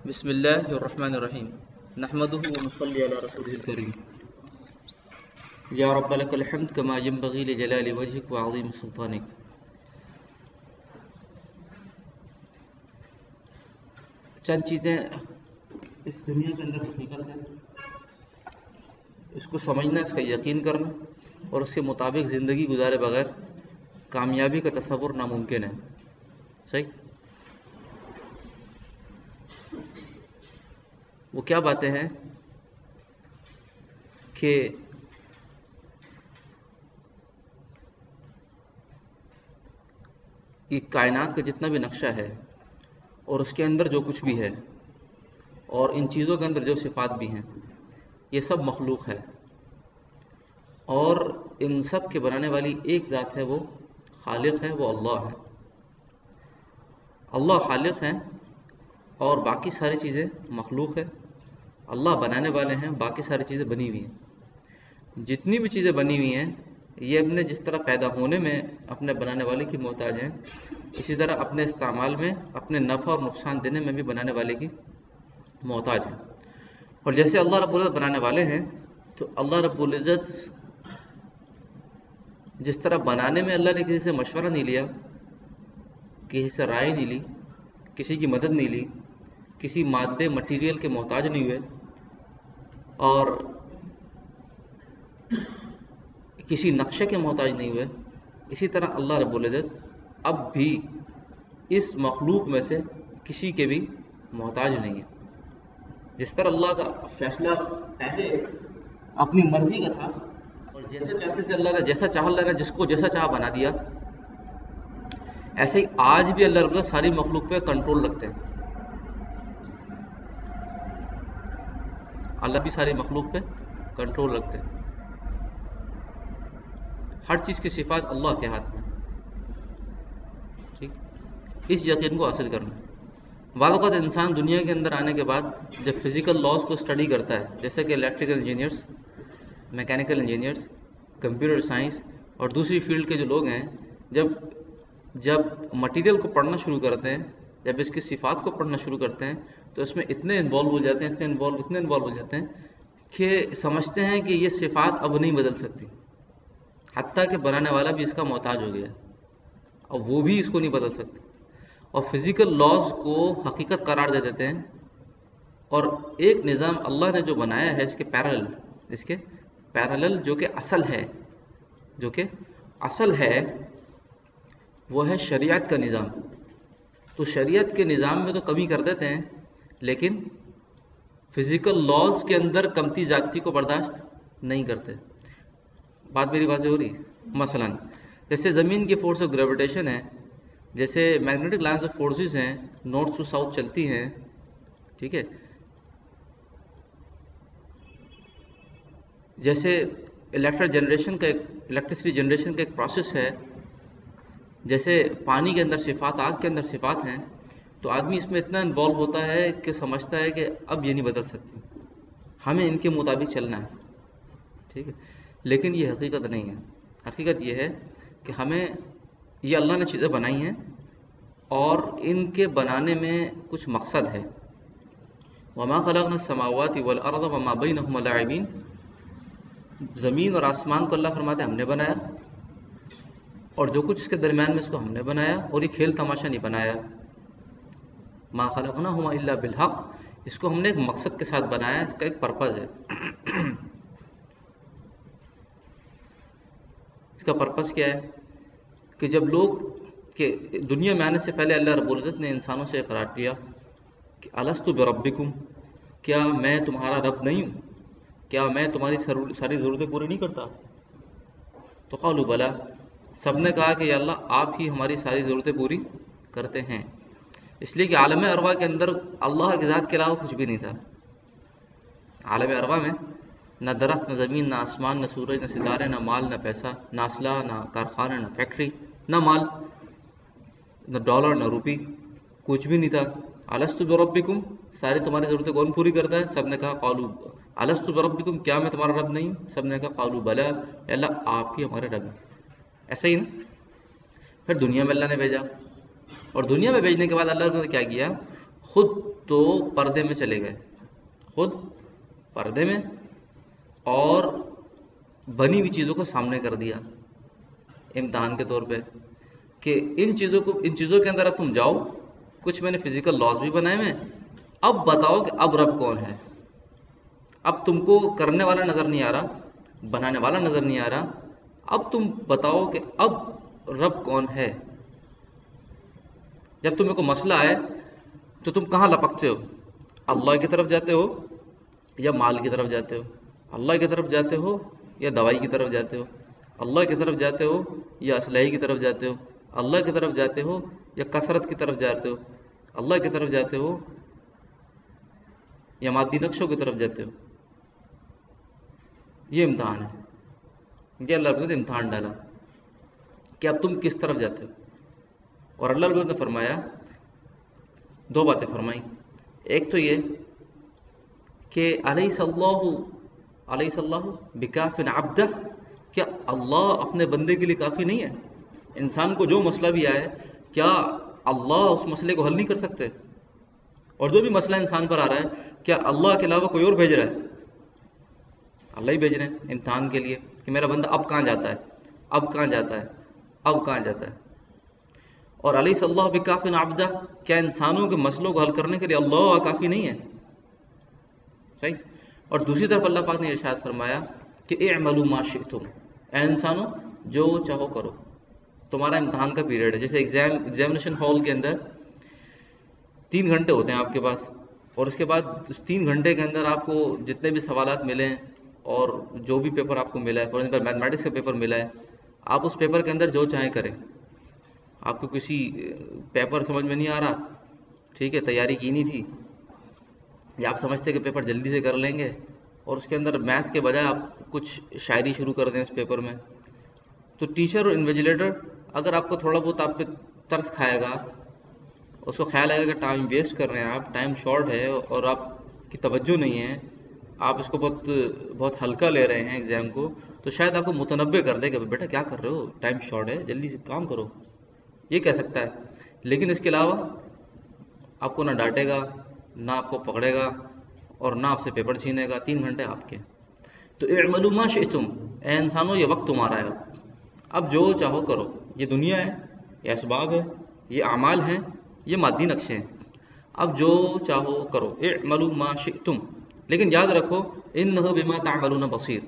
بسم اللہ الرحمن الرحیم نحمدہ ونصلی علی رسولہ الکریم یا رب لک الحمد کما ینبغی لجلال وجہک وعظیم سلطانک۔ چند چیزیں اس دنیا کے اندر حقیقت ہے، اس کو سمجھنا، اس کا یقین کرنا اور اس کے مطابق زندگی گزارے بغیر کامیابی کا تصور ناممکن ہے۔ صحیح؟ وہ کیا باتیں ہیں کہ یہ کائنات کا جتنا بھی نقشہ ہے اور اس کے اندر جو کچھ بھی ہے اور ان چیزوں کے اندر جو صفات بھی ہیں، یہ سب مخلوق ہے، اور ان سب کے بنانے والی ایک ذات ہے، وہ خالق ہے، وہ اللہ ہے۔ اللہ خالق ہیں اور باقی ساری چیزیں مخلوق ہے۔ اللہ بنانے والے ہیں، باقی ساری چیزیں بنی ہوئی ہیں۔ جتنی بھی چیزیں بنی ہوئی ہیں یہ اپنے جس طرح پیدا ہونے میں اپنے بنانے والے کی محتاج ہیں، اسی طرح اپنے استعمال میں، اپنے نفع اور نقصان دینے میں بھی بنانے والے کی محتاج ہیں۔ اور جیسے اللہ رب العزت بنانے والے ہیں، تو اللہ رب العزت جس طرح بنانے میں اللہ نے کسی سے مشورہ نہیں لیا، کسی سے رائے نہیں لی، کسی کی مدد نہیں لی، کسی مادے مٹیریل کے محتاج نہیں ہوئے، اور کسی نقشے کے محتاج نہیں ہوئے، اسی طرح اللہ رب العزت اب بھی اس مخلوق میں سے کسی کے بھی محتاج نہیں ہے۔ جس طرح اللہ کا فیصلہ پہلے اپنی مرضی کا تھا اور جیسا چاہتے تھے اللہ نے، جیسا چاہ اللہ نے جس کو جیسا چاہ بنا دیا، ایسے ہی آج بھی اللہ رب العزت ساری مخلوق پہ کنٹرول رکھتے ہیں۔ اللہ بھی ساری مخلوق پہ کنٹرول رکھتے ہیں۔ ہر چیز کی صفات اللہ کے ہاتھ میں، ٹھیک؟ اس یقین کو حاصل کرنا۔ بعض اوقات انسان دنیا کے اندر آنے کے بعد جب فزیکل لاز کو اسٹڈی کرتا ہے، جیسے کہ electrical engineers, mechanical engineers, computer science اور دوسری فیلڈ کے جو لوگ ہیں، جب مٹیریل کو پڑھنا شروع کرتے ہیں، جب اس کی صفات کو پڑھنا شروع کرتے ہیں، تو اس میں اتنے انوالو ہو جاتے ہیں، اتنے انوالو ہو جاتے ہیں کہ سمجھتے ہیں کہ یہ صفات اب نہیں بدل سکتی، حتیٰ کہ بنانے والا بھی اس کا محتاج ہو گیا اور وہ بھی اس کو نہیں بدل سکتا، اور فزیکل لاز کو حقیقت قرار دے دیتے ہیں، اور ایک نظام اللہ نے جو بنایا ہے اس کے پیرالل جو کہ اصل ہے وہ ہے شریعت کا نظام۔ تو شریعت کے نظام میں تو کمی کر دیتے ہیں، لیکن فزیکل لاز کے اندر کمتی زیادتی کو برداشت نہیں کرتے۔ بات میری واضح ہو رہی ہے؟ مثلا جیسے زمین کی فورس آف گریویٹیشن ہے، جیسے میگنیٹک لائنز آف فورسز ہیں، نارتھ ٹو ساؤتھ چلتی ہیں، ٹھیک ہے؟ جیسے الیکٹریسٹی جنریشن کا ایک پروسیس ہے، جیسے پانی کے اندر صفات، آگ کے اندر صفات ہیں، تو آدمی اس میں اتنا انوالو ہوتا ہے کہ سمجھتا ہے کہ اب یہ نہیں بدل سکتی، ہمیں ان کے مطابق چلنا ہے، ٹھیک ہے؟ لیکن یہ حقیقت نہیں ہے۔ حقیقت یہ ہے کہ ہمیں، یہ اللہ نے چیزیں بنائی ہیں اور ان کے بنانے میں کچھ مقصد ہے۔ وما خلقنا السماوات والارض وما بینہما لاعبین، زمین اور آسمان کو اللہ فرماتے ہیں ہم نے بنایا، اور جو کچھ اس کے درمیان میں اس کو ہم نے بنایا، اور یہ کھیل تماشا نہیں بنایا۔ ما خلقناہما الا بالحق، اس کو ہم نے ایک مقصد کے ساتھ بنایا، اس کا ایک پرپز ہے۔ اس کا پرپس کیا ہے کہ جب لوگ کہ دنیا میں آنے سے پہلے اللہ رب العزت نے انسانوں سے اقرار کیا کہ الست بربکم، کیا میں تمہارا رب نہیں ہوں؟ کیا میں تمہاری ساری ضرورتیں پوری نہیں کرتا؟ تو قالوا بلا، سب نے کہا کہ یا اللہ آپ ہی ہماری ساری ضرورتیں پوری کرتے ہیں، اس لیے کہ عالم ارواح کے اندر اللہ کی ذات کے علاوہ کچھ بھی نہیں تھا۔ عالم ارواح میں نہ درخت، نہ زمین، نہ آسمان، نہ سورج، نہ ستارے، نہ مال، نہ پیسہ، نہ اسلحہ، نہ کارخانہ، نہ فیکٹری، نہ مال، نہ ڈالر، نہ روپی، کچھ بھی نہیں تھا۔ الست بربکم، ساری تمہاری ضرورتیں کون پوری کرتا ہے؟ سب نے کہا قالوا الست بربکم، کیا میں تمہارا رب نہیں ہوں؟ سب نے کہا قالوا بلا، اے اللہ آپ ہی ہمارے رب ہیں۔ ایسا ہی نا؟ پھر دنیا میں اللہ نے بھیجا، اور دنیا میں بھیجنے کے بعد اللہ نے کیا کیا؟ خود تو پردے میں چلے گئے، خود پردے میں، اور بنی ہوئی چیزوں کو سامنے کر دیا امتحان کے طور پہ کہ ان چیزوں کے اندر اب تم جاؤ، کچھ میں نے فزیکل لاز بھی بنائے ہوئے، اب بتاؤ کہ اب رب کون ہے۔ اب تم کو کرنے والا نظر نہیں آ رہا، بنانے والا نظر نہیں آ رہا، اب تم بتاؤ کہ اب رب کون ہے۔ جب تمہیں کوئی مسئلہ آئے تو تم کہاں لپکتے ہو؟ اللہ کی طرف جاتے ہو یا مال کی طرف جاتے ہو؟ اللہ کی طرف جاتے ہو یا دوائی کی طرف جاتے ہو؟ اللہ کی طرف جاتے ہو یا اسلحے کی طرف جاتے ہو؟ اللہ کی طرف جاتے ہو یا کثرت کی طرف جاتے ہو؟ اللہ کی طرف جاتے ہو یا مادی نقشوں کی طرف جاتے ہو؟ یہ امتحان ہے، یہ اللہ رب نے امتحان ڈالا کہ اب تم کس طرف جاتے ہو۔ اور اللہ رب نے فرمایا، دو باتیں فرمائیں، ایک تو یہ کہ الیس اللہ بکاف عبدہ، کیا اللہ اپنے بندے کے لیے کافی نہیں ہے؟ انسان کو جو مسئلہ بھی آئے، کیا اللہ اس مسئلے کو حل نہیں کر سکتے؟ اور جو بھی مسئلہ انسان پر آ رہا ہے، کیا اللہ کے علاوہ کوئی اور بھیج رہا ہے؟ اللہ ہی بھیج رہے ہیں امتحان کے لیے کہ میرا بندہ اب کہاں جاتا ہے، اب کہاں جاتا ہے، اب کہاں جاتا ہے۔ اور الیس اللہ بکاف عبدہ، کیا انسانوں کے مسئلوں کو حل کرنے کے لیے اللہ کافی نہیں ہے؟ صحیح۔ اور دوسری طرف اللہ پاک نے ارشاد فرمایا کہ اعملوا ما شئتم، اے انسانوں جو چاہو کرو۔ تمہارا امتحان کا پیریڈ ہے، جیسے ایگزامینیشن ہال کے اندر 3 گھنٹے ہوتے ہیں آپ کے پاس، اور اس کے بعد اس 3 گھنٹے کے اندر آپ کو جتنے بھی سوالات ملے ہیں اور جو بھی پیپر آپ کو ملا ہے، فار ایگزامپل میتھمیٹکس کا پیپر ملا ہے، آپ اس پیپر کے اندر جو چاہیں کریں۔ آپ کو کسی پیپر سمجھ میں نہیں آ رہا، ٹھیک ہے، تیاری کی نہیں تھی، یا آپ سمجھتے کہ پیپر جلدی سے کر لیں گے، اور اس کے اندر میتھس کے بجائے آپ کچھ شاعری شروع کر دیں اس پیپر میں، تو ٹیچر اور انویجیلیٹر اگر آپ کو تھوڑا بہت آپ پہ ترس کھائے گا، اس کو خیال آئے گا کہ ٹائم ویسٹ کر رہے ہیں آپ، ٹائم شارٹ ہے اور آپ کی توجہ نہیں ہے، آپ اس کو بہت ہلکا لے رہے ہیں ایگزام کو، تو شاید آپ کو متنبع کر دے کہ بیٹا کیا کر رہے ہو، ٹائم شارٹ ہے، جلدی سے کام کرو، یہ کہہ سکتا ہے۔ لیکن اس کے علاوہ آپ کو نہ ڈانٹے گا، نہ آپ کو پکڑے گا، اور نہ آپ سے پیپر چھینے گا، 3 گھنٹے آپ کے۔ تو اعملوا ما شئتم، اے انسانوں یہ وقت تمہارا ہے، اب جو چاہو کرو۔ یہ دنیا ہے، یہ اسباب ہے، یہ اعمال ہیں، یہ مادی نقشے ہیں، اب جو چاہو کرو۔ اعملوا ما شئتم، لیکن یاد رکھو انہ بما تعملون بصیر،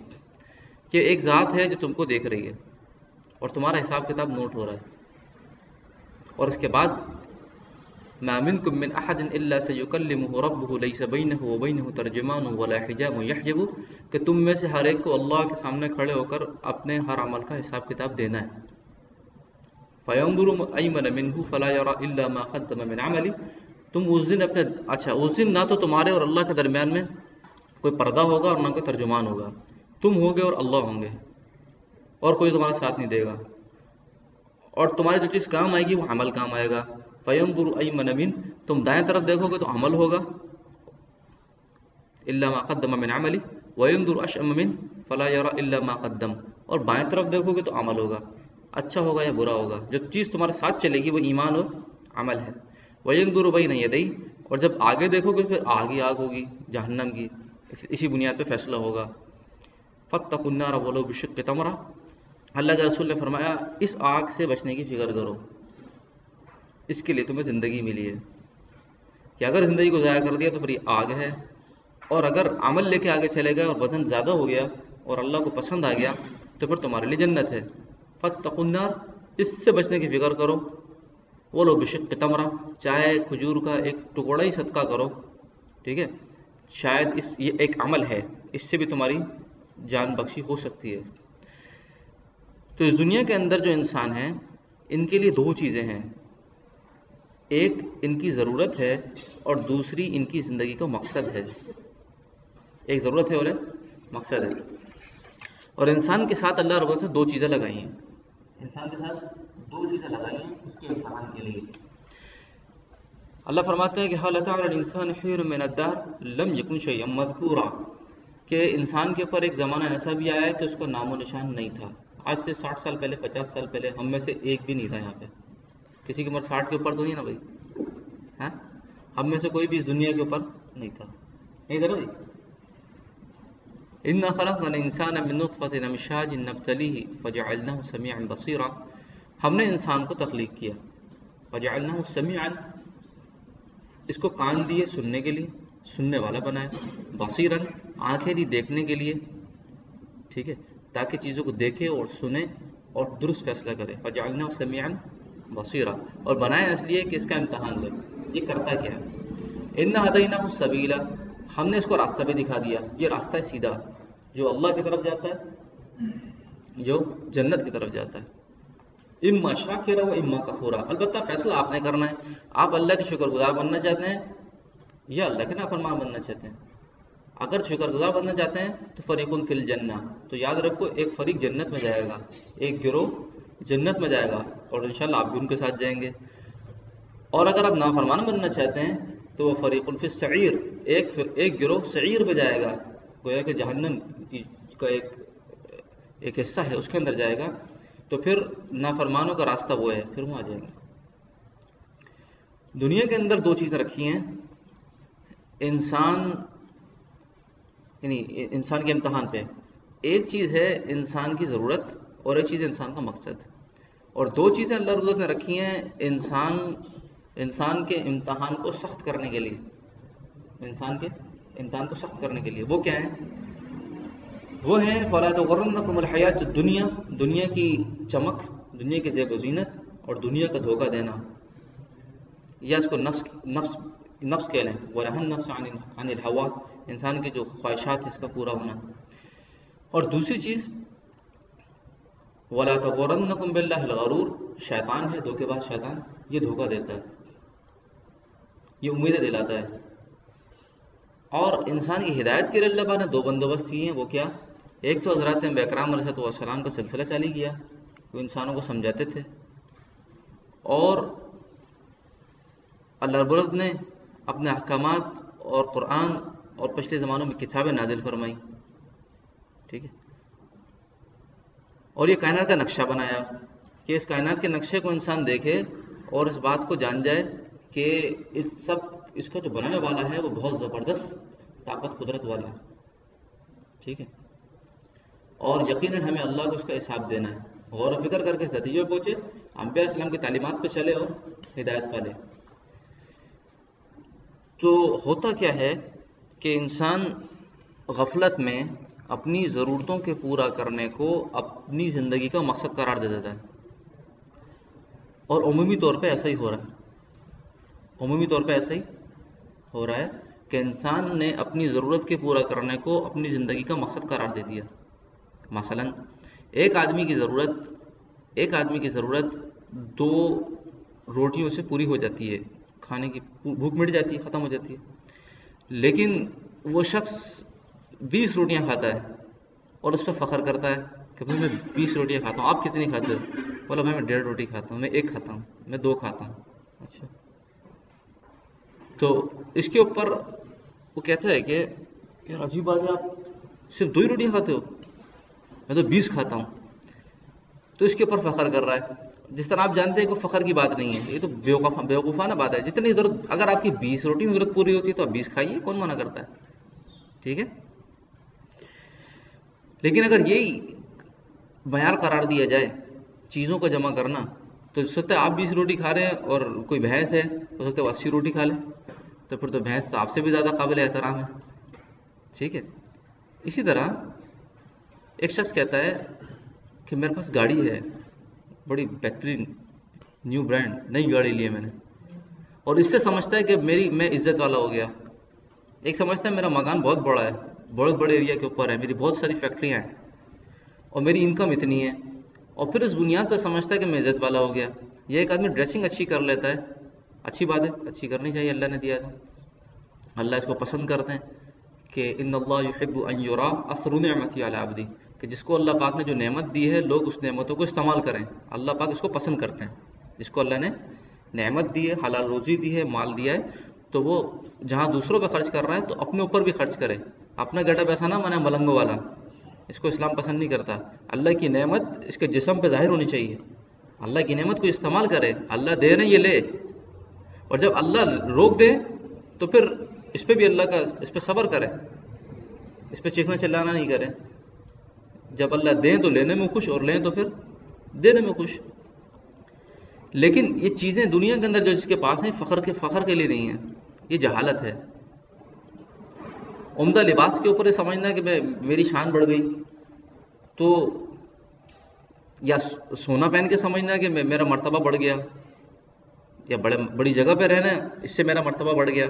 کہ ایک ذات ہے جو تم کو دیکھ رہی ہے اور تمہارا حساب کتاب نوٹ ہو رہا ہے۔ اور اس کے بعد ما منکم من احد الا سیکلمہ ربہ لیس بینہ وبینہ ترجمان ولا حجاب یحجبہ، کہ تم میں سے ہر ایک کو اللہ کے سامنے کھڑے ہو کر اپنے ہر عمل کا حساب کتاب دینا ہے۔ فینظر ایمن منہ فلا یری الا ما قدم من عملہ، تم اس دن اس دن نہ تو تمہارے اور اللہ کے درمیان میں کوئی پردہ ہوگا اور نہ کوئی ترجمان ہوگا، تم ہوگے اور اللہ ہوں گے، اور کوئی تمہارا ساتھ نہیں دے گا، اور تمہاری جو چیز کام آئے گی وہ عمل کام آئے گا۔ فینظر ایمن من، تم دائیں طرف دیکھو گے تو عمل ہوگا، الا ما قدم من عملہ، وینظر اشأم من فلا یری الا ما قدم، اور بائیں طرف دیکھو گے تو عمل ہوگا، اچھا ہوگا یا برا ہوگا، جو چیز تمہارے ساتھ چلے گی وہ ایمان اور عمل ہے۔ وینظر بین یدی، اور جب آگے دیکھو گے پھر آگے آگ ہوگی جہنم کی، اسی بنیاد پہ فیصلہ ہوگا۔ فاتقوا النار ولو بشق تمرہ، اللہ کے رسول نے فرمایا اس آگ سے بچنے کی فکر کرو، اس کے لیے تمہیں زندگی ملی ہے، کہ اگر زندگی کو ضائع کر دیا تو پھر یہ آگ ہے، اور اگر عمل لے کے آگے چلے گئے اور وزن زیادہ ہو گیا اور اللہ کو پسند آ گیا تو پھر تمہارے لیے جنت ہے۔ فاتقوا النار، اس سے بچنے کی فکر کرو، ولو بشق تمرہ، چاہے کھجور کا ایک ٹکڑا ہی صدقہ کرو، ٹھیک ہے، شاید یہ ایک عمل ہے، اس سے بھی تمہاری جان بخشی ہو سکتی ہے۔ تو اس دنیا کے اندر جو انسان ہیں ان کے لیے 2 چیزیں ہیں، ایک ان کی ضرورت ہے اور دوسری ان کی زندگی کا مقصد ہے۔ ایک ضرورت ہے اور ایک مقصد ہے، اور انسان کے ساتھ اللہ رب نے 2 چیزیں لگائی ہیں، انسان کے ساتھ 2 چیزیں لگائی ہیں اس کے امتحان کے لیے۔ اللہ فرماتے ہیں کہ هل أتى على الإنسان حين من الدهر لم يكن شيئا مذكورا، کہ انسان کے اوپر ایک زمانہ ایسا بھی آیا ہے کہ اس کا نام و نشان نہیں تھا۔ آج سے 60 سال پہلے، 50 سال پہلے ہم میں سے ایک بھی نہیں تھا یہاں پہ، کسی کی عمر 60 کے اوپر تو نہیں نا بھائی، ہاں ہم میں سے کوئی بھی اس دنیا کے اوپر نہیں تھا، نہیں تھا نا بھائی. اِنَّا خَلَقْنَا الْإِنسَانَ مِن نُطْفَةٍ أَمْشَاجٍ نَبْتَلِيهِ فَجَعَلْنَاهُ سَمِيعًا بَصِيرًا. ہم نے انسان کو تخلیق کیا، فَجَعَلْنَاهُ سَمِيعًا، اس کو کان دیے سننے کے لیے، سننے والا بنایا، بصیراً آنکھیں دی دیکھنے کے لیے، ٹھیک ہے، تاکہ چیزوں کو دیکھے اور سنے اور درست فیصلہ کرے. فَجَعَلْنَاهُ سَمِيعًا بَصِيرًا، اور بنایا اس لیے کہ اس کا امتحان لے یہ کرتا کیا ہے. اِنَّا هَدَيْنَاهُ السَّبِيلَ، ہم نے اس کو راستہ بھی دکھا دیا، یہ راستہ ہے سیدھا جو اللہ کی طرف جاتا ہے، جو جنت کی طرف جاتا ہے. اما شاکرا و اما کفورا، البتہ فیصلہ آپ نے کرنا ہے. آپ اللہ کے شکر گزار بننا چاہتے ہیں یا اللہ کے نافرمان بننا چاہتے ہیں. اگر شکر گزار بننا چاہتے ہیں تو فریقٌ فی الجنہ، تو یاد رکھو ایک فریق جنت میں جائے گا، ایک گروہ جنت میں جائے گا، اور انشاءاللہ آپ بھی ان کے ساتھ جائیں گے. اور اگر آپ نافرمان بننا چاہتے ہیں تو وہ فریق فی السعیر، ایک گروہ سعیر میں جائے گا، گویا کہ جہنم کا ایک حصہ ہے اس کے اندر جائے گا. تو پھر نافرمانوں کا راستہ وہ ہے، پھر وہاں جائیں گے. دنیا کے اندر دو چیزیں رکھی ہیں انسان، یعنی انسان کے امتحان پہ. ایک چیز ہے انسان کی ضرورت اور ایک چیز ہے انسان کا مقصد. اور دو چیزیں اللہ رب نے رکھی ہیں انسان کے امتحان کو سخت کرنے کے لیے، انسان کے امتحان کو سخت کرنے کے لیے. وہ کیا ہیں؟ وہ ہیں فَلَا تَغُرَّنَّكُمُ الْحَيَاةُ الدُّنْيَا، دنیا کی چمک، دنیا کی زیب و زینت اور دنیا کا دھوکہ دینا، یا اس کو نفس کہہ لیں، وَنَهَى النَّفْسَ عَنِ الْهَوَىٰ، انسان کی جو خواہشات ہے اس کا پورا ہونا. اور دوسری چیز وَلَا تَغُرَّنَّكُمْ بِاللَّهِ الْغَرُورُ، شیطان ہے، دھوکے باز شیطان، یہ دھوکہ دیتا ہے، یہ امیدیں دلاتا ہے. اور انسان کی ہدایت کے لیے اللہ پاک نے دو بندوبست کیے ہیں. وہ کیا؟ ایک تو حضرات انبیاء کرام علیہ السلام کا سلسلہ جاری کیا، وہ انسانوں کو سمجھاتے تھے، اور اللہ رب العزت نے اپنے احکامات اور قرآن اور پچھلے زمانوں میں کتابیں نازل فرمائی، ٹھیک ہے. اور یہ کائنات کا نقشہ بنایا کہ اس کائنات کے نقشے کو انسان دیکھے اور اس بات کو جان جائے کہ اس کا جو بنانے والا ہے وہ بہت زبردست طاقت قدرت والا ہے، ٹھیک ہے. اور یقیناً ہمیں اللہ کو اس کا حساب دینا ہے. غور و فکر کر کے اس نتیجے پہ پہنچے، انبیاء علیہ السلام کی تعلیمات پہ چلے اور ہدایت پالے. تو ہوتا کیا ہے کہ انسان غفلت میں اپنی ضرورتوں کے پورا کرنے کو اپنی زندگی کا مقصد قرار دے دیتا ہے. اور عمومی طور پہ ایسا ہی ہو رہا ہے، عمومی طور پہ ایسا ہی ہو رہا ہے کہ انسان نے اپنی ضرورت کے پورا کرنے کو اپنی زندگی کا مقصد قرار دے دیا. مثلا ایک آدمی کی ضرورت 2 روٹیوں سے پوری ہو جاتی ہے، کھانے کی بھوک مٹ جاتی ہے، ختم ہو جاتی ہے. لیکن وہ شخص 20 روٹیاں کھاتا ہے اور اس پہ فخر کرتا ہے کہ بھائی میں 20 روٹیاں کھاتا ہوں. آپ کتنی کھاتے ہو؟ بولا بھائی میں 1.5 روٹی کھاتا ہوں، میں 1 کھاتا ہوں، میں 2 کھاتا ہوں. اچھا، تو اس کے اوپر وہ کہتا ہے کہ یار عجیب بات ہے، آپ صرف 2 ہی روٹیاں کھاتے ہو، میں تو 20 کھاتا ہوں. تو اس کے اوپر فخر کر رہا ہے. جس طرح آپ جانتے ہیں کہ فخر کی بات نہیں ہے، یہ تو بیوقوفانہ بات ہے. جتنی ضرورت، اگر آپ کی 20 روٹی میں ضرورت پوری ہوتی ہے تو آپ 20 کھائیے، کون منع کرتا ہے، ٹھیک ہے. لیکن اگر یہی معیار قرار دیا جائے چیزوں کو جمع کرنا، تو ہو سکتا ہے آپ 20 روٹی کھا رہے ہیں اور کوئی بھینس ہے ہو سکتا ہے وہ 80 روٹی کھا لے، تو پھر تو بھینس تو آپ سے بھی زیادہ قابل احترام ہے، ٹھیک ہے. اسی طرح ایک شخص کہتا ہے کہ میرے پاس گاڑی ہے، بڑی بہترین نیو برانڈ نئی گاڑی لی ہے میں نے، اور اس سے سمجھتا ہے کہ میں عزت والا ہو گیا. ایک سمجھتا ہے میرا مکان بہت بڑا ہے، بہت بڑے ایریا کے اوپر ہے، میری بہت ساری فیکٹریاں ہیں اور میری انکم اتنی ہے، اور پھر اس بنیاد پہ سمجھتا ہے کہ میں عزت والا ہو گیا. یہ ایک آدمی ڈریسنگ اچھی کر لیتا ہے، اچھی بات ہے، اچھی کرنی چاہیے، اللہ نے دیا تھا، اللہ اس کو پسند کرتے ہیں کہ ان اللہ یحب ان یرا اثر نعمتی علی عبدی، کہ جس کو اللہ پاک نے جو نعمت دی ہے لوگ اس نعمتوں کو استعمال کریں. اللہ پاک اس کو پسند کرتے ہیں. جس کو اللہ نے نعمت دی ہے، حلال روزی دی ہے، مال دیا ہے، تو وہ جہاں دوسروں پہ خرچ کر رہا ہے تو اپنے اوپر بھی خرچ کرے. اپنا گٹا پیسہ نہ مانے ملنگوں والا، اس کو اسلام پسند نہیں کرتا. اللہ کی نعمت اس کے جسم پہ ظاہر ہونی چاہیے. اللہ کی نعمت کو استعمال کرے، اللہ دے نہیں یہ لے، اور جب اللہ روک دے تو پھر اس پہ بھی اللہ کا، اس پہ صبر کریں، اس پہ چیخنا چلانا نہیں کریں. جب اللہ دیں تو لینے میں خوش، اور لیں تو پھر دینے میں خوش. لیکن یہ چیزیں دنیا کے اندر جو جس کے پاس ہیں، فخر کے لیے نہیں ہیں، یہ جہالت ہے. عمدہ لباس کے اوپر یہ سمجھنا کہ میری شان بڑھ گئی، تو یا سونا پہن کے سمجھنا کہ میرا مرتبہ بڑھ گیا، یا بڑی جگہ پہ رہنا اس سے میرا مرتبہ بڑھ گیا،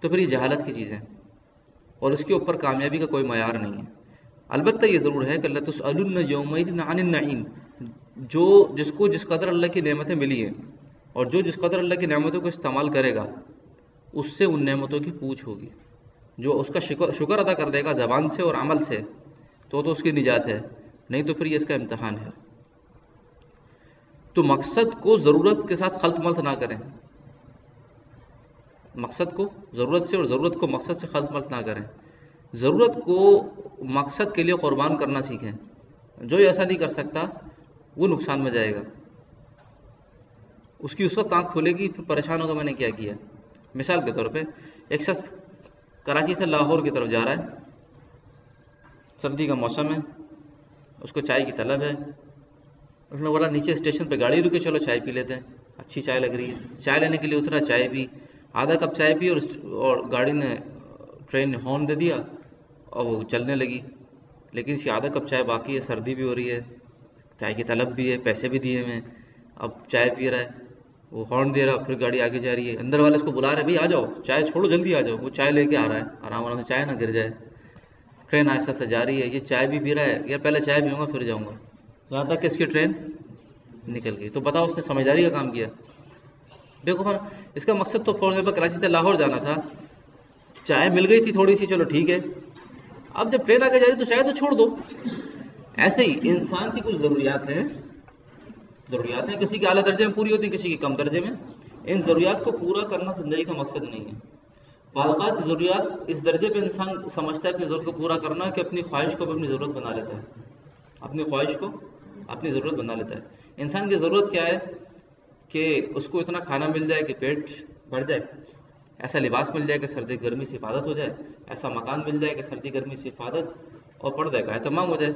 تو پھر یہ جہالت کی چیزیں، اور اس کے اوپر کامیابی کا کوئی معیار نہیں ہے. البتہ یہ ضرور ہے کہ اللہ تسألن یومئذ عن النعیم، جس کو جس قدر اللہ کی نعمتیں ملی ہیں، اور جو جس قدر اللہ کی نعمتوں کو استعمال کرے گا، اس سے ان نعمتوں کی پوچھ ہوگی. جو اس کا شکر ادا کر دے گا زبان سے اور عمل سے، تو اس کی نجات ہے، نہیں تو پھر یہ اس کا امتحان ہے. تو مقصد کو ضرورت کے ساتھ خلط ملط نہ کریں، مقصد کو ضرورت سے اور ضرورت کو مقصد سے خلط ملط نہ کریں. ضرورت کو مقصد کے لیے قربان کرنا سیکھیں. جو ایسا نہیں کر سکتا وہ نقصان میں جائے گا، اس کی اس وقت آنکھ کھلے گی، پھر پریشان ہوگا میں نے کیا کیا. مثال کے طور پہ ایک شخص کراچی سے لاہور کی طرف جا رہا ہے، سردی کا موسم ہے، اس کو چائے کی طلب ہے. اس نے بولا نیچے اسٹیشن پہ گاڑی رکے، چلو چائے پی لیتے ہیں، اچھی چائے لگ رہی ہے. چائے لینے کے لیے اترا، چائے پی، آدھا کپ چائے پی، اور گاڑی نے ٹرین نے ہارن دے دیا اور وہ چلنے لگی. لیکن اس کی آدھا کپ چائے باقی ہے، سردی بھی ہو رہی ہے، چائے کی طلب بھی ہے، پیسے بھی دیے ہوئے ہیں. اب چائے پی رہا ہے، وہ ہارن دے رہا، پھر گاڑی آگے جا رہی ہے. اندر والے اس کو بلا رہے، بھائی آ جاؤ، چائے چھوڑو، جلدی آ جاؤ. وہ چائے لے کے آ رہا ہے، آرام سے چائے نہ گر جائے. ٹرین آہستہ سے جا رہی ہے، یہ چائے بھی پی رہا ہے، یار پہلے چائے پیوں گا پھر جاؤں گا، یہاں تک کہ اس کی ٹرین نکل گئی. تو بتاؤ اس نے سمجھداری کا کام کیا؟ دیکھو اس کا مقصد تو فور ایگزامپل کراچی سے لاہور جانا تھا، چائے مل گئی تھی تھوڑی سی، چلو ٹھیک ہے. اب جب ٹرین آگے جا رہی تو چائے تو چھوڑ دو. ایسے ہی انسان کی کچھ ضروریات ہیں، کسی کے اعلیٰ درجے میں پوری ہوتی ہیں، کسی کے کم درجے میں. ان ضروریات کو پورا کرنا زندگی کا مقصد نہیں ہے. بعض اوقات ضروریات اس درجے پہ انسان سمجھتا ہے اپنی ضرورت کو پورا کرنا کہ اپنی خواہش کو اپنی ضرورت بنا لیتا ہے. اپنی خواہش کو اپنی ضرورت بنا لیتا ہے. انسان کی ضرورت کیا ہے کہ اس کو اتنا کھانا مل جائے کہ پیٹ بھر جائے، ایسا لباس مل جائے کہ سردی گرمی سے حفاظت ہو جائے، ایسا مکان مل جائے کہ سردی گرمی سے حفاظت اور پردے کا اہتمام ہو جائے،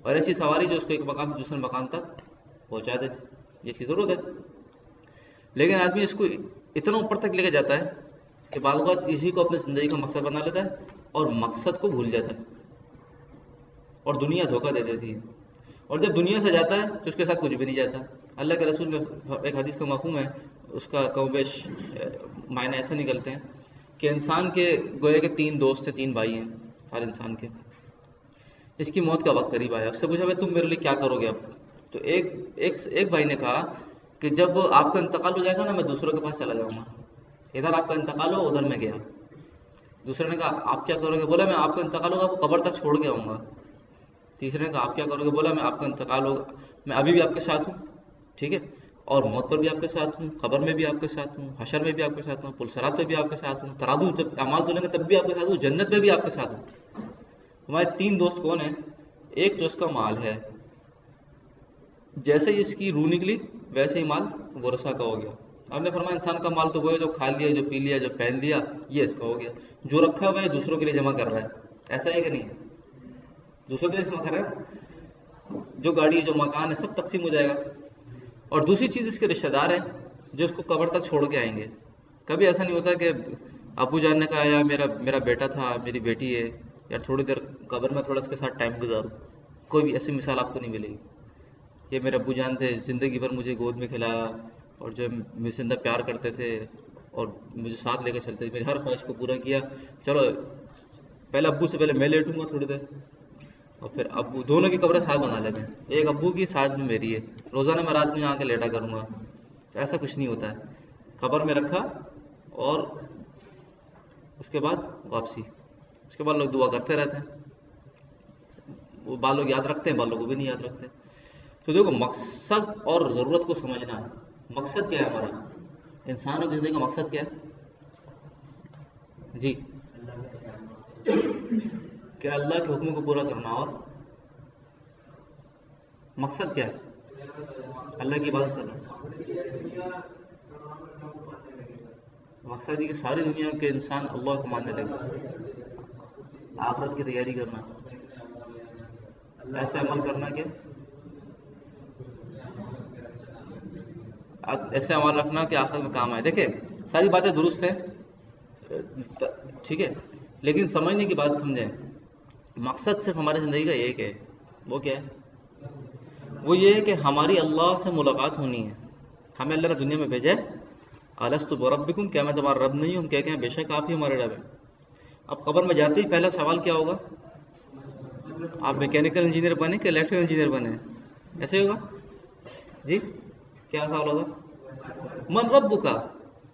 اور ایسی سواری جو اس کو ایک مقام سے دوسرے مقام تک پہنچا دے. یہ اس کی ضرورت ہے. لیکن آدمی اس کو اتنا اوپر تک لے کے جاتا ہے کہ بعض اوقات اسی کو اپنی زندگی کا مقصد بنا لیتا ہے اور مقصد کو بھول جاتا ہے، اور دنیا دھوکہ دے دیتی ہے. اور جب دنیا سے جاتا ہے تو اس کے ساتھ کچھ بھی نہیں جاتا. اللہ کے رسول میں ایک حدیث کا مفہوم ہے، اس کا کم بیش معنی ایسے نکلتے ہیں کہ انسان کے گویا کہ 3 دوست ہیں، 3 بھائی ہیں ہر انسان کے. اس کی موت کا وقت قریب آیا، اس سے پوچھا بھائی تم میرے لیے کیا کرو گے اب؟ تو ایک بھائی نے کہا کہ جب آپ کا انتقال ہو جائے گا نا، میں دوسروں کے پاس چلا جاؤں گا. ادھر آپ کا انتقال ہو، ادھر میں گیا. دوسرے نے کہا آپ کیا کرو گے؟ بولا میں آپ کا انتقال ہوگا وہ قبر تک چھوڑ کے آؤں گا. تیسرے نے کہا آپ کیا کرو گے؟ بولا میں آپ کا انتقال ہوگا، میں ابھی بھی آپ کے ساتھ ہوں، ٹھیک ہے، اور موت پر بھی آپ کے ساتھ ہوں، قبر میں بھی آپ کے ساتھ ہوں، حشر میں بھی آپ کے ساتھ ہوں، پلسرات پہ بھی آپ کے ساتھ ہوں، ترازو جب اعمال تولیں گے تب بھی آپ کے ساتھ ہوں، جنت میں بھی آپ کے ساتھ ہوں. ہمارے 3 دوست کون ہیں؟ ایک تو اس کا مال ہے، جیسے ہی اس کی روح نکلی ویسے ہی مال ورثہ کا ہو گیا. آپ نے فرمایا انسان کا مال تو وہ ہے جو کھا لیا، جو پی لیا، جو پہن لیا، یہ اس کا ہو گیا. جو رکھا ہوا ہے دوسروں کے لیے جمع کر رہا ہے. ایسا ہے کہ نہیں؟ دوسروں کے لیے جمع کر رہا ہے. جو گاڑی، جو مکان ہے، سب تقسیم ہو جائے گا. اور دوسری چیز اس کے رشتہ دار ہیں جو اس کو قبر تک چھوڑ کے آئیں گے. کبھی ایسا نہیں ہوتا کہ ابو جان نے کہا یا میرا بیٹا تھا، میری بیٹی ہے، یار تھوڑی دیر قبر میں تھوڑا اس کے ساتھ ٹائم گزاروں. کوئی بھی ایسی مثال آپ کو نہیں ملے گی. یہ میرے ابو جان تھے، زندگی بھر مجھے گود میں کھلایا، اور جو مجھ سے اندر پیار کرتے تھے اور مجھے ساتھ لے کے چلتے تھے، میری ہر خواہش کو پورا کیا. چلو پہلے ابو سے پہلے میں لیٹوں گا تھوڑی دیر، اور پھر ابو دونوں کی قبریں ساتھ بنا لیتے ہیں. ایک ابو کی، ساتھ میں میری ہے. روزانہ میں رات میں آ کے لیٹا کروں گا. تو ایسا کچھ نہیں ہوتا ہے. قبر میں رکھا اور اس کے بعد واپسی. اس کے بعد لوگ دعا کرتے رہتے ہیں. وہ بعض لوگ یاد رکھتے ہیں، بعض لوگ بھی نہیں یاد رکھتے. تو دیکھو مقصد اور ضرورت کو سمجھنا. مقصد کیا ہے ہمارا؟ انسانوں کی زندگی کا مقصد کیا ہے؟ جی، کہ اللہ کے حکم کو پورا کرنا. اور مقصد کیا ہے؟ اللہ کی عبادت کرنا. مقصد یہ کہ ساری دنیا کے انسان اللہ کو ماننے لگے، آخرت کی تیاری کرنا، ایسے عمل کرنا کہ ایسے عمل رکھنا کہ آخرت میں کام آئے. دیکھیں ساری باتیں درست ہیں، ٹھیک ہے، لیکن سمجھنے کی بات سمجھیں. مقصد صرف ہماری زندگی کا ایک ہے، وہ کیا ہے؟ وہ یہ ہے کہ ہماری اللہ سے ملاقات ہونی ہے. ہمیں اللہ نے دنیا میں بھیجا ہے، الست بربکم، کیا میں تمہارا رب نہیں ہوں؟ ہم کہتے ہیں بے شک آپ ہی ہمارے رب ہیں. اب قبر میں جاتے ہی پہلا سوال کیا ہوگا؟ آپ میکینیکل انجینئر بنے کہ الیکٹریکل انجینئر بنے؟ ایسے ہی ہوگا جی. کیا سوال ہوگا؟ من رب کا،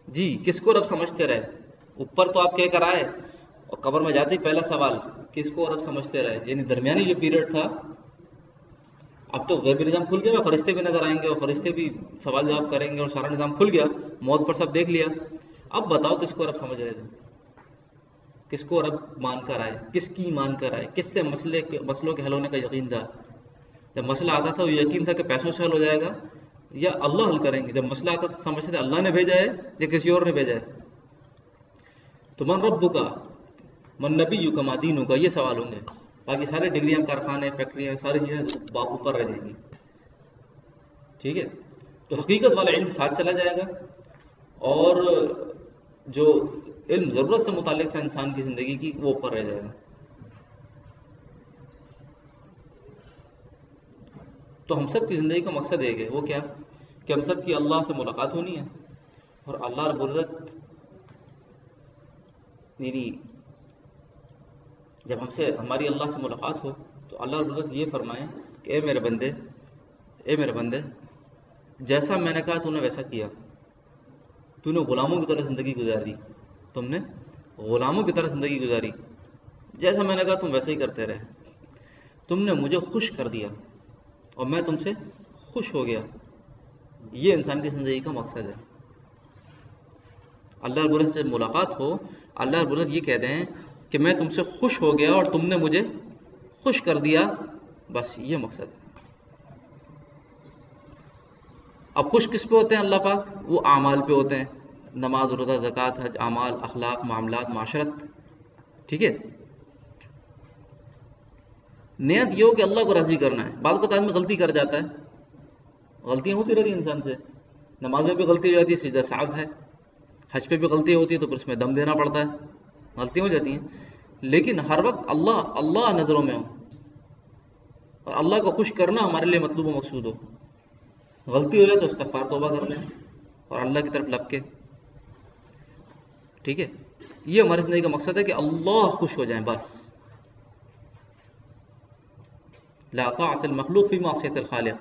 جی کس کو رب سمجھتے رہے؟ اوپر تو آپ کہہ کر آئے، اور قبر میں جاتے ہی پہلا سوال کس کو رب سمجھتے رہے. یعنی درمیانی جو پیریڈ تھا، اب تو غیبی نظام کھل گیا نا، فرشتے بھی نظر آئیں گے اور فرشتے بھی سوال جواب کریں گے اور سارا نظام کھل گیا، موت پر سب دیکھ لیا. اب بتاؤ کس کو رب سمجھ رہے تھے؟ کس کو رب مان کر آئے؟ کس کی مان کر آئے؟ کس سے مسئلوں کے حل ہونے کا یقین تھا؟ جب مسئلہ آتا تھا وہ یقین تھا کہ پیسوں سے حل ہو جائے گا یا اللہ حل کریں گے. جب مسئلہ آتا تھا سمجھتے تھے اللہ نے بھیجا ہے یا کسی اور نے بھیجا ہے. تو من رب کا، من نبی کا، ما دین کا، یہ سوال ہوں گے. باقی سارے ڈگریاں، کارخانے، فیکٹریاں، ساری چیزیں اوپر رہ جائیں گی. ٹھیک ہے، تو حقیقت والا علم ساتھ چلا جائے گا، اور جو علم ضرورت سے متعلق تھا انسان کی زندگی کی، وہ اوپر رہ جائے گا. تو ہم سب کی زندگی کا مقصد ایک ہے، وہ کیا؟ کہ ہم سب کی اللہ سے ملاقات ہونی ہے. اور اللہ رب العزت یعنی جب ہماری اللہ سے ملاقات ہو تو اللہ رب العزت یہ فرمائیں کہ اے میرے بندے، جیسا میں نے کہا تو نے ویسا کیا. تو نے غلاموں کی طرح زندگی گزاری، تم نے غلاموں کی طرح زندگی گزاری، جیسا میں نے کہا تم ویسا ہی کرتے رہے. تم نے مجھے خوش کر دیا اور میں تم سے خوش ہو گیا. یہ انسان کی زندگی کا مقصد ہے. اللہ رب العزت سے ملاقات ہو، اللہ رب العزت یہ کہہ دیں کہ میں تم سے خوش ہو گیا اور تم نے مجھے خوش کر دیا، بس یہ مقصد ہے. اب خوش کس پہ ہوتے ہیں اللہ پاک؟ وہ اعمال پہ ہوتے ہیں، نماز، روزہ، زکوٰۃ، حج، اعمال، اخلاق، معاملات، معاشرت. ٹھیک ہے، نیت یہ ہو کہ اللہ کو راضی کرنا ہے. بعض اوقات آدمی غلطی کر جاتا ہے، غلطیاں ہوتی رہتی ہیں انسان سے. نماز میں بھی غلطی ہو جاتی ہے، سجدہ صعب ہے. حج پہ بھی غلطی ہوتی ہے تو پھر اس میں دم دینا پڑتا ہے. غلطیاں ہو جاتی ہیں، لیکن ہر وقت اللہ نظروں میں ہو اور اللہ کو خوش کرنا ہمارے لیے مطلوب و مقصود ہو. غلطی ہو جائے تو استغفار توبہ کر لیں اور اللہ کی طرف لپ کے. ٹھیک ہے، یہ ہماری زندگی کا مقصد ہے کہ اللہ خوش ہو جائیں بس. لا طاعت المخلوق فی معصیت الخالق،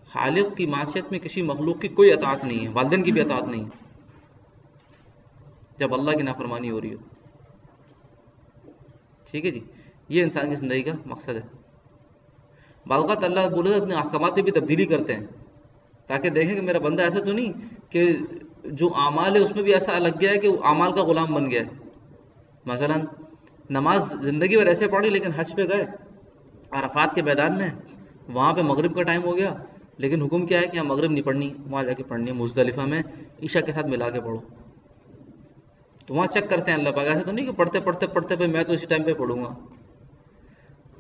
خالق کی معصیت میں کسی مخلوق کی کوئی اطاعت نہیں ہے، والدین کی بھی اطاعت نہیں جب اللہ کی نافرمانی ہو رہی ہو. ٹھیک ہے جی، یہ انسان کی زندگی کا مقصد ہے. بعض اوقات اللہ رب العزت اپنے احکامات میں بھی تبدیلی کرتے ہیں تاکہ دیکھیں کہ میرا بندہ ایسا تو نہیں کہ جو اعمال ہے اس میں بھی ایسا لگ گیا ہے کہ وہ اعمال کا غلام بن گیا ہے. مثلا نماز زندگی بھر ایسے پڑھی، لیکن حج پہ گئے عرفات کے میدان میں، وہاں پہ مغرب کا ٹائم ہو گیا، لیکن حکم کیا ہے کہ یہاں مغرب نہیں پڑھنی، وہاں جا کے پڑھنی ہے مزدلفہ میں، عشاء کے ساتھ ملا کے پڑھو. تو وہاں چیک کرتے ہیں اللہ پاک، ایسا تو نہیں کہ پڑھتے پہ میں تو اسی ٹائم پہ پڑھوں گا.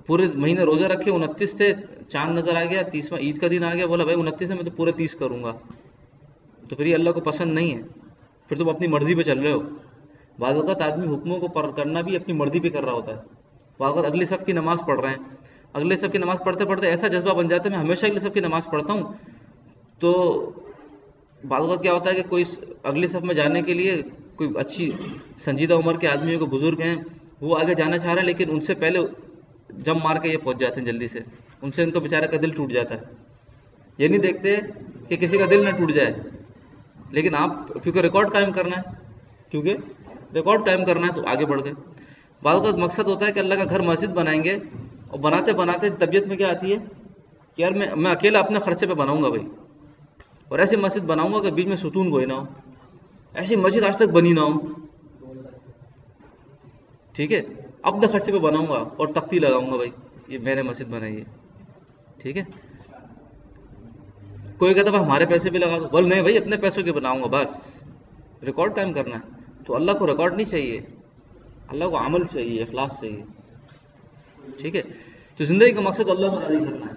پورے مہینے روزہ رکھے، 29 سے چاند نظر آ گیا، 30واں عید کا دن آ گیا، بولا بھائی 29 سے میں تو پورے 30 کروں گا. تو پھر یہ اللہ کو پسند نہیں ہے، پھر تم اپنی مرضی پہ چل رہے ہو. بعض اوقات آدمی حکموں کو کرنا بھی اپنی مرضی پہ کر رہا ہوتا ہے. بعض اوقات اگلی صف کی نماز پڑھ رہے ہیں، اگلے صف کی نماز پڑھتے پڑھتے ایسا جذبہ بن جاتا ہے میں ہمیشہ اگلے صف کی نماز پڑھتا ہوں. تو بعض اوقات کیا ہوتا ہے کہ کوئی اگلی صف میں جانے کے لیے کوئی اچھی سنجیدہ عمر کے آدمی کو بزرگ ہیں، وہ آگے جانا چاہ رہے ہیں، لیکن ان سے پہلے جم مار کے یہ پہنچ جاتے ہیں جلدی سے، ان سے ان کو بیچارے کا دل ٹوٹ جاتا ہے. یہ نہیں دیکھتے کہ کسی کا دل نہ ٹوٹ جائے، لیکن آپ کیونکہ ریکارڈ قائم کرنا ہے تو آگے بڑھ گئے. بعض اوقات مقصد ہوتا ہے کہ اللہ کا گھر مسجد بنائیں گے، اور بناتے بناتے طبیعت میں کیا آتی ہے کہ یار میں اکیلا اپنے خرچے پہ بناؤں گا بھائی، اور ایسی مسجد بناؤں گا کہ بیچ میں ستون کوئی نہ ہو. ایسی مسجد آج تک بنی نہ ہو. ٹھیک ہے، اپنے خرچے پہ بناؤں گا اور تختی لگاؤں گا بھائی یہ میں نے مسجد بنائی ہے. ٹھیک ہے، کوئی کہتا ہے ہمارے پیسے بھی لگا دو، بول نہیں بھائی اپنے پیسوں کے بناؤں گا، بس ریکارڈ ٹائم کرنا ہے. تو اللہ کو ریکارڈ نہیں چاہیے، اللہ کو عمل چاہیے، اخلاص چاہیے. ٹھیک ہے، تو زندگی کا مقصد اللہ کو راضی کرنا ہے.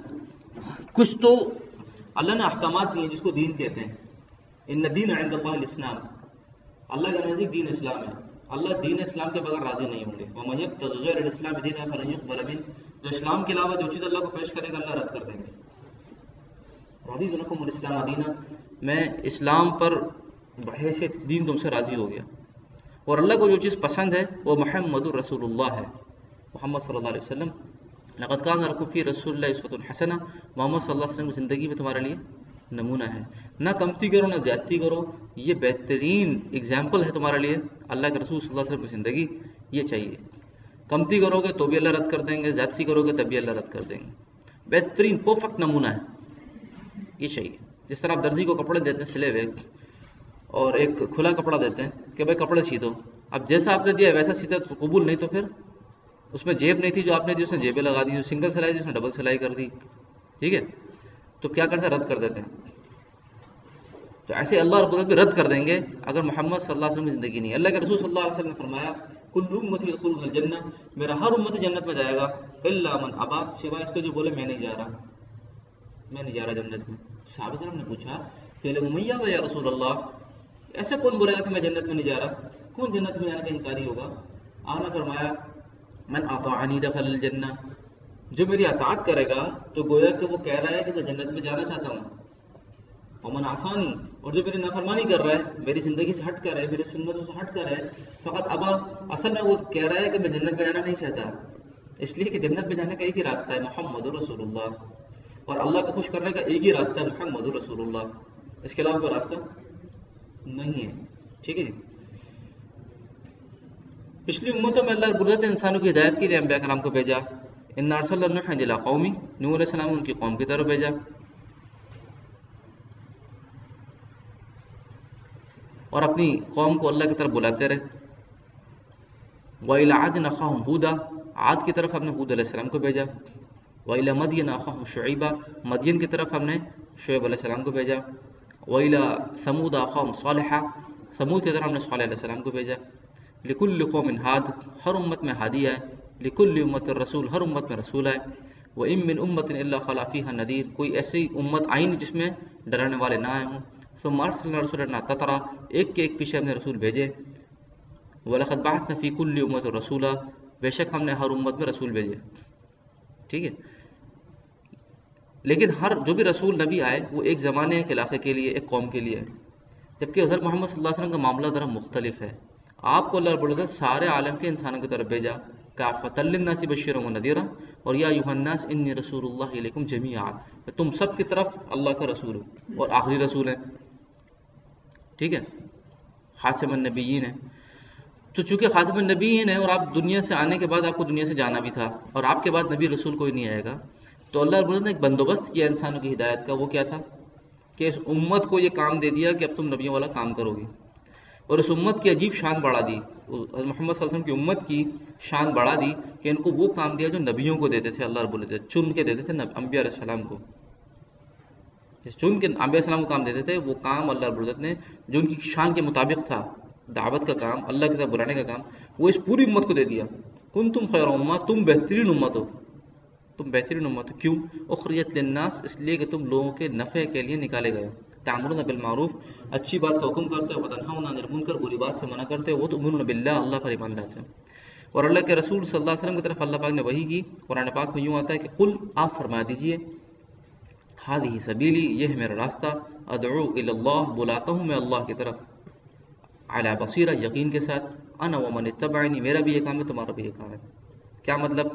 کچھ تو اللہ نے احکامات دیے جس کو دین کہتے ہیں. ان الدین عند اللہ الاسلام، اللہ کا نزدیک دین اسلام ہے. اللہ دین اسلام کے بغیر راضی نہیں ہوں گے. ومن یبتغ غیر الاسلام دینا فلن یقبل منہ، جو اسلام کے علاوہ جو چیز اللہ کو پیش کرے گا اللہ رد کر دیں گے. رضیت لکم الاسلام دینا، میں اسلام پر بحیثیت دین تم سے راضی ہو گیا. اور اللہ کو جو چیز پسند ہے وہ محمد الرسول اللہ ہے، محمد صلی اللہ علیہ وسلم. لقد کان لکم فی رسول اللہ اسوۃ حسنہ، محمد صلی اللہ علیہ وسلم کی زندگی میں تمہارے لیے نمونہ ہے. نہ کمتی کرو نہ زیادتی کرو، یہ بہترین اگزامپل ہے تمہارے لیے. اللہ کے رسول صلی اللہ علیہ وسلم کی زندگی یہ چاہیے. کمتی کرو گے تو بھی اللہ رد کر دیں گے، زیادتی کرو گے تب بھی اللہ رد کر دیں گے. بہترین پرفیکٹ نمونہ ہے یہ چاہیے. جس طرح آپ دردی کو کپڑے دیتے ہیں سلے ہوئے اور ایک کھلا کپڑا دیتے ہیں کہ بھائی کپڑے سی دو، اب جیسا آپ نے دیا ویسا سیتا تو قبول، نہیں تو پھر اس میں جیب نہیں تھی جو آپ نے دی اس نے جیبیں لگا دی، جو سنگل سلائی دی اس نے ڈبل سلائی کر دی. ٹھیک ہے، تو کیا کرتے ہیں؟ رد کر دیتے ہیں. تو ایسے اللہ رب العزت بھی رد کر دیں گے اگر محمد صلی اللہ علیہ وسلم کی زندگی نہیں. اللہ کے رسول صلی اللہ علیہ وسلم نے فرمایا کل امتی یدخلون الجنہ، میرا ہر امت جنت میں جائے گا الا من ابا، سوائے اس کے جو بولے میں نہیں جا رہا، میں نہیں جا رہا جنت میں. صحابہ کرام نے پوچھا پہلے امیہ و یا رسول اللہ، ایسا کون بولے گا کہ میں جنت میں نہیں جا رہا؟ کون جنت میں جانے کا انکاری ہوگا؟ آپ نے فرمایا من اطاعنی دخل الجنہ، جو میری اطاعت کرے گا تو گویا کہ وہ کہہ رہا ہے کہ میں جنت میں جانا چاہتا ہوں. ومن عصانی، اور جو میری نافرمانی کر رہا ہے، میری زندگی سے ہٹ کر ہے، میری سنتوں سے ہٹ کر ہے، فقط ابا، اصل میں وہ کہہ رہا ہے کہ میں جنت میں جانا نہیں چاہتا، اس لیے کہ جنت میں جانے کا ایک ہی راستہ ہے محمد رسول اللہ، اور اللہ کو خوش کرنے کا ایک ہی راستہ ہے محمد رسول اللہ، اس کے علاوہ کوئی راستہ نہیں ہے. ٹھیک ہے جی. پچھلی امتوں میں اللہ رب العزت نے انسانوں کی ہدایت کے لیے انبیاء کرام کو بھیجا. انا ارسلنا نوحا الی قومہ، نوح علیہ السلام ان کی قوم کی طرف بھیجا. اور اپنی قوم کو اللہ کی طرف بلاتے رہے. وَإِلَىٰ عَادٍ أَخَاهُمْ هُودًا، عاد کی طرف ہم نے ہود علیہ السلام کو بھیجا. وَإِلَىٰ مَدْيَنَ أَخَاهُمْ شُعَيْبًا، مدین کی طرف ہم نے شعیب علیہ السلام کو بھیجا. وَإِلَىٰ ثَمُودَ أَخَاهُمْ صَالِحًا، ثمود کی طرف ہم نے صالح علیہ السلام کو بھیجا. لِكُلِّ قَوْمٍ هَادٍ، ہر امت میں ہادی ہے. لِكُلِّ أُمَّةٍ رسول، ہر امت میں رسول ہے. وَإِن مِّنْ أُمَّةٍ إِلَّا خَلَا فِيهَا نَذِيرٌ، کوئی ایسی امت آئی نہیں جس میں ڈرانے والے نہ آئے ہوں. ثم ارسلنا رسولنا تترا، ایک کے ایک پیچھے ہم نے رسول بھیجے. وَلَقَدْ بَعَثْنَا فِي كُلِّ أُمَّةٍ رَسُولًا، بے شک ہم نے ہر امت میں رسول بھیجے. ٹھیک ہے، لیکن ہر جو بھی رسول نبی آئے وہ ایک زمانے ایک علاقے کے لیے، ایک قوم کے لیے، جبکہ حضرت محمد صلی اللہ علیہ وسلم کا معاملہ ذرا مختلف ہے. آپ کو اللہ رب العزت سارے عالم کے انسانوں کی طرف بھیجا. کافۃ للناس بشیرا ونذیرا، اور یا ایھا الناس انی رسول اللہ الیکم جمیعا، تم سب کی طرف اللہ کا رسول ہو اور آخری رسول ہے. ٹھیک ہے، خاتم النبیین ہے. تو چونکہ خاتم النبیین ہے اور آپ دنیا سے آنے کے بعد آپ کو دنیا سے جانا بھی تھا، اور آپ کے بعد نبی رسول کوئی نہیں آئے گا، تو اللہ رب العزت نے ایک بندوبست کیا انسانوں کی ہدایت کا. وہ کیا تھا کہ اس امت کو یہ کام دے دیا کہ اب تم نبیوں والا کام کرو گی، اور اس امت کی عجیب شان بڑھا دی. محمد صلی اللہ علیہ وسلم کی امت کی شان بڑھا دی کہ ان کو وہ کام دیا جو نبیوں کو دیتے تھے اللہ رب العزت، چن کے دیتے تھے انبیاء علیہ السلام کو. چن کے انبیاء علیہ السلام کو کام دیتے تھے، وہ کام اللہ رب العزت نے جو ان کی شان کے مطابق تھا، دعوت کا کام، اللہ کی طرف بلانے کا کام، وہ اس پوری امت کو دے دیا. کنتم خیر امہ، تم بہترین امت ہو، تم بہترین امت ہو. کیوں؟ اخرجت للناس، اس لیے کہ تم لوگوں کے نفع کے لیے نکالے گئے. تعمرون بالمعروف، اچھی بات کا حکم کرتے ہو، وتنہون عن المنکر، بری بات سے منع کرتے ہو. وتؤمنون باللہ، اللہ پر ایمان لاتے ہو. اور اللہ کے رسول صلی اللہ علیہ وسلم کی طرف اللہ پاک نے وحی کی. قرآن پاک میں یوں آتا ہے کہ قل، آپ فرما دیجئے، ہذہ سبیلی، یہ ہے میرا راستہ، ادعو الی اللہ، بلاتا ہوں میں اللہ کی طرف، علی بصیرہ، یقین کے ساتھ، انا ومن اتبعنی، میرا بھی یہ کام ہے تمہارا بھی یہ کام ہے. کیا مطلب؟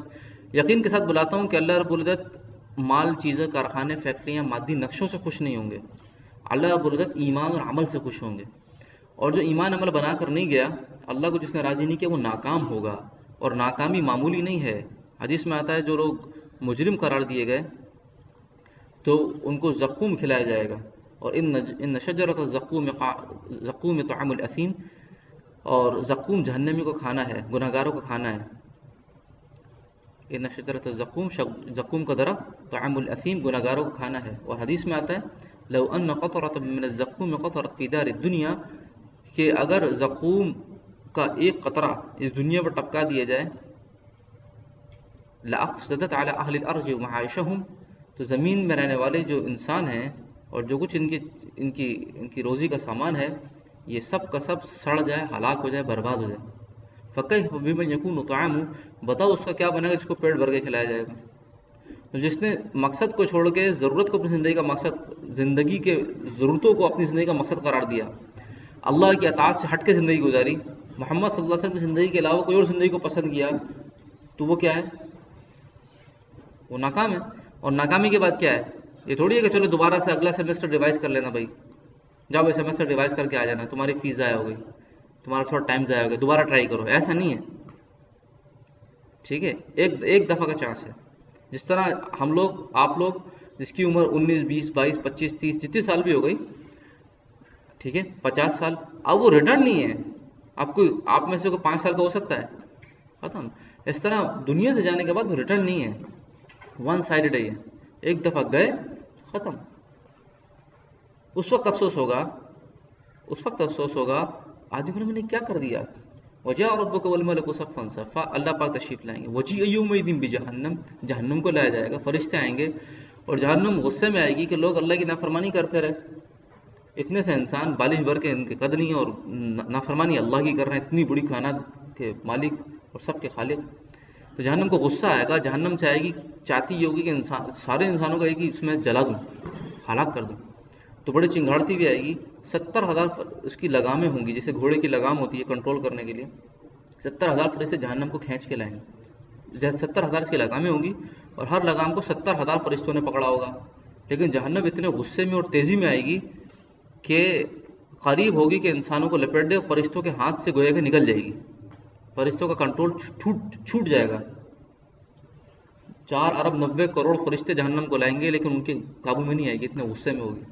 یقین کے ساتھ بلاتا ہوں کہ اللہ رب العزت مال، چیزیں، کارخانے، فیکٹریاں، مادی نقشوں سے خوش نہیں ہوں گے. اللہ رب العزت ایمان اور عمل سے خوش ہوں گے. اور جو ایمان عمل بنا کر نہیں گیا، اللہ کو جس نے راضی نہیں کیا، وہ ناکام ہوگا. اور ناکامی معمولی نہیں ہے. حدیث میں آتا ہے جو لوگ مجرم قرار دیے گئے تو ان کو زقوم کھلایا جائے گا. اور ان شجرۃ الزقوم طعام الاثیم، اور زقوم جہنمی کو کھانا ہے، گناہ گاروں کو کھانا ہے. ان شجرۃ الزقوم، زقوم کا درخت، طعام الاثیم، گناہ گاروں کو کھانا ہے. اور حدیث میں آتا ہے لو ان قطرۃ من الزقوم قطرت فی دار الدنیا، کہ اگر زقوم کا ایک قطرہ اس دنیا پر ٹپکا دیا جائے، لَأَفْسَدَتْ عَلَىٰ أَهْلِ الْأَرْضِ وَمَعَاشَهُمْ، تو زمین میں رہنے والے جو انسان ہیں اور جو کچھ ان کی روزی کا سامان ہے، یہ سب کا سب سڑ جائے، ہلاک ہو جائے، برباد ہو جائے۔ فَكَيْفَ بِمَنْ يَكُونُ طَعَامُهُ، بتاؤ اس کا کیا بنے گا جس کو پیٹ بھر کے کھلایا جائے گا۔ تو جس نے مقصد کو چھوڑ کے ضرورت کو اپنی زندگی کا مقصد، زندگی کے ضرورتوں کو اپنی زندگی کا مقصد قرار دیا، اللہ کی اطاعت سے ہٹ کے زندگی گزاری، محمد صلی اللہ علیہ وسلم کی زندگی کے علاوہ کوئی اور زندگی کو پسند کیا، تو وہ کیا ہے؟ وہ ناکام ہے۔ اور ناکامی کے بعد کیا ہے؟ یہ تھوڑی ہے کہ چلو دوبارہ سے اگلا سیمسٹر ریوائز کر لینا، بھائی جاؤ بھائی سیمسٹر ریوائز کر کے آ جانا، تمہاری فیس ضائع ہو گئی، تمہارا تھوڑا ٹائم ضائع ہو گیا، دوبارہ ٹرائی کرو، ایسا نہیں ہے، ٹھیک ہے؟ ایک دفعہ کا چانس ہے۔ جس طرح ہم لوگ، آپ لوگ جس کی عمر 19 20 22 25 30 جتنی سال بھی ہو گئی، ٹھیک ہے، 50 سال، اب وہ ریٹرن نہیں ہے۔ آپ میں سے کوئی 5 سال کا ہو سکتا ہے، ختم۔ اس طرح دنیا سے جانے کے بعد وہ ریٹرن نہیں ہے، ون سائیڈڈ ہے، یہ ایک دفعہ گئے ختم۔ اس وقت افسوس ہوگا آدمی کو، میں نے کیا کر دیا۔ وجاء ربک والملک صفا صفا، اللہ پاک تشریف لائیں گے۔ وجیء یومئذ بجہنم، جہنم کو لایا جائے گا، فرشتے آئیں گے اور جہنم غصے میں آئے گی کہ لوگ اللہ کی نافرمانی کرتے رہے، اتنے سے انسان بالش بھر کے ان کے قد نہیں اور نافرمانی اللہ کی کر رہے ہیں، اتنی بڑی کائنات کے مالک اور سب کے خالق۔ تو جہنم کو غصہ آئے گا، جہنم سے آئے گی، چاہتی یہ ہوگی کہ سارے انسانوں کو ایک ہی اس میں جلا دوں، ہلاک کر دوں۔ تو بڑی چنگھاڑتی بھی آئے گی، 70,000 اس کی لگامیں ہوں گی، جیسے گھوڑے کی لگام ہوتی ہے کنٹرول کرنے کے لیے، 70,000 فرشتے جہنم کو کھینچ کے لائیں گے، 70,000 اس کی لگامیں ہوں گی، اور ہر لگام کو 70,000 فرشتوں نے پکڑا ہوگا۔ لیکن جہنم اتنے غصے میں اور تیزی میں آئے گی کہ قریب ہوگی کہ انسانوں کو لپیٹ دے، فرشتوں کے ہاتھ سے گویا کہ نکل جائے گی، فرشتوں کا کنٹرول چھوٹ جائے گا۔ 4 ارب 90 کروڑ فرشتے جہنم کو لائیں گے، لیکن ان کے قابو میں نہیں آئے گی، اتنے غصے میں ہوگی۔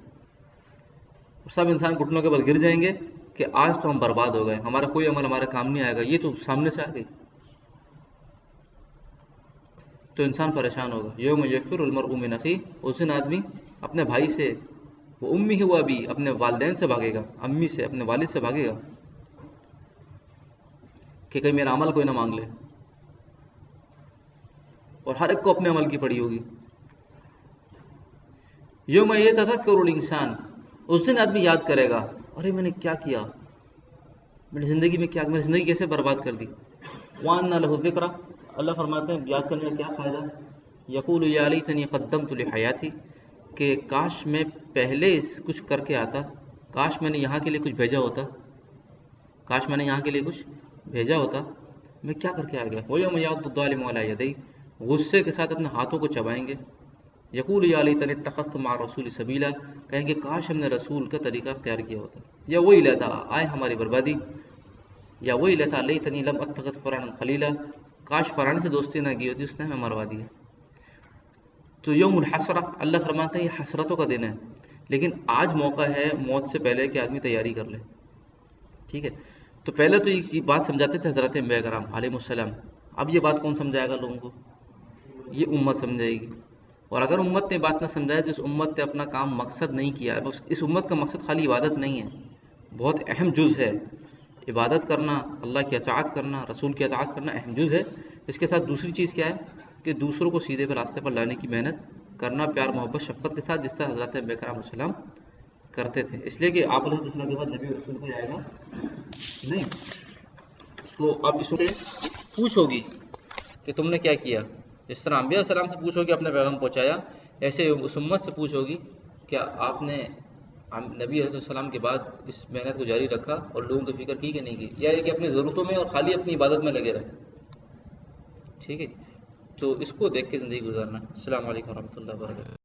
سب انسان گھٹنوں کے بل گر جائیں گے کہ آج تو ہم برباد ہو گئے، ہمارا کوئی عمل ہمارے کام نہیں آئے گا، یہ تو سامنے سے آ گئی۔ تو انسان پریشان ہوگا۔ یوم یفر المرء من اخیہ، اس دن آدمی اپنے بھائی سے، وہ امی ہوا بھی، اپنے والدین سے بھاگے گا، امی سے، اپنے والد سے بھاگے گا کہ کہیں میرا عمل کوئی نہ مانگ لے، اور ہر ایک کو اپنے عمل کی پڑی ہوگی۔ یوم یتذکر الانسان، اس دن آدمی یاد کرے گا، ارے میں نے کیا کیا، میں نے زندگی میں کیا، میں نے زندگی کیسے برباد کر دی۔ وَأَنَّ لَهُ الذِّكْرَىٰ، اللہ فرماتے ہیں یاد کرنے کا کیا فائدہ۔ یقول یا لیتنی قدمت لحیاتی، کہ کاش میں پہلے کچھ کر کے آتا، کاش میں نے یہاں کے لیے کچھ بھیجا ہوتا، کاش میں نے یہاں کے لیے کچھ بھیجا ہوتا، میں کیا کر کے آ گیا۔ وَيَوْمَ يَعُضُّ الظَّالِمُ عَلَىٰ يَدَيْهِ، غصے کے ساتھ اپنے ہاتھوں کو چبائیں گے۔ یقول یا لیتنی اتخذت مع الرسول سبیلا، کہیں گے کاش ہم نے رسول کا طریقہ اختیار کیا ہوتا، یا وہی لیتا آئے ہماری بربادی، یا وہی لیتا لیتنی لم اتخذ فلانا خلیلا، کاش فلانے سے دوستی نہ کی ہوتی، اس نے ہمیں مروا دیا۔ تو یوم الحسرہ، اللہ فرماتے ہیں یہ حسرتوں کا دن ہے، لیکن آج موقع ہے موت سے پہلے کہ آدمی تیاری کر لے، ٹھیک ہے۔ تو پہلے تو یہ بات سمجھاتے تھے حضرت انبیاء کرام علیہ السلام، اب یہ بات کون سمجھائے گا لوگوں کو؟ یہ امت سمجھائے گی۔ اور اگر امت نے بات نہ سمجھائے تو اس امت نے اپنا کام مقصد نہیں کیا ہے۔ اس امت کا مقصد خالی عبادت نہیں ہے، بہت اہم جز ہے، عبادت کرنا، اللہ کی اطاعت کرنا، رسول کی اطاعت کرنا اہم جز ہے۔ اس کے ساتھ دوسری چیز کیا ہے کہ دوسروں کو سیدھے پہ راستے پر لانے کی محنت کرنا، پیار محبت شفقت کے ساتھ، جس طرح حضرت انبیاء کرام علیہ السلام کرتے تھے۔ اس لیے کہ آپ علیہ السلام کے بعد نبی اور رسول کو جائے گا نہیں، تو اب اس سے پوچھو گی کہ تم نے کیا کیا، جس طرح انبیاء علیہ السلام سے پوچھو گی اپنے پیغام پہنچایا، ایسے اس امت سے پوچھو گی کیا آپ نے نبی علیہ السلام کے بعد اس محنت کو جاری رکھا اور لوگوں کی فکر کی کہ نہیں کی، یا کہ اپنی ضرورتوں میں اور خالی اپنی عبادت میں لگے رہے، ٹھیک ہے۔ تو اس کو دیکھ کے زندگی گزارنا۔ السلام علیکم ورحمۃ اللہ وبرکاتہ۔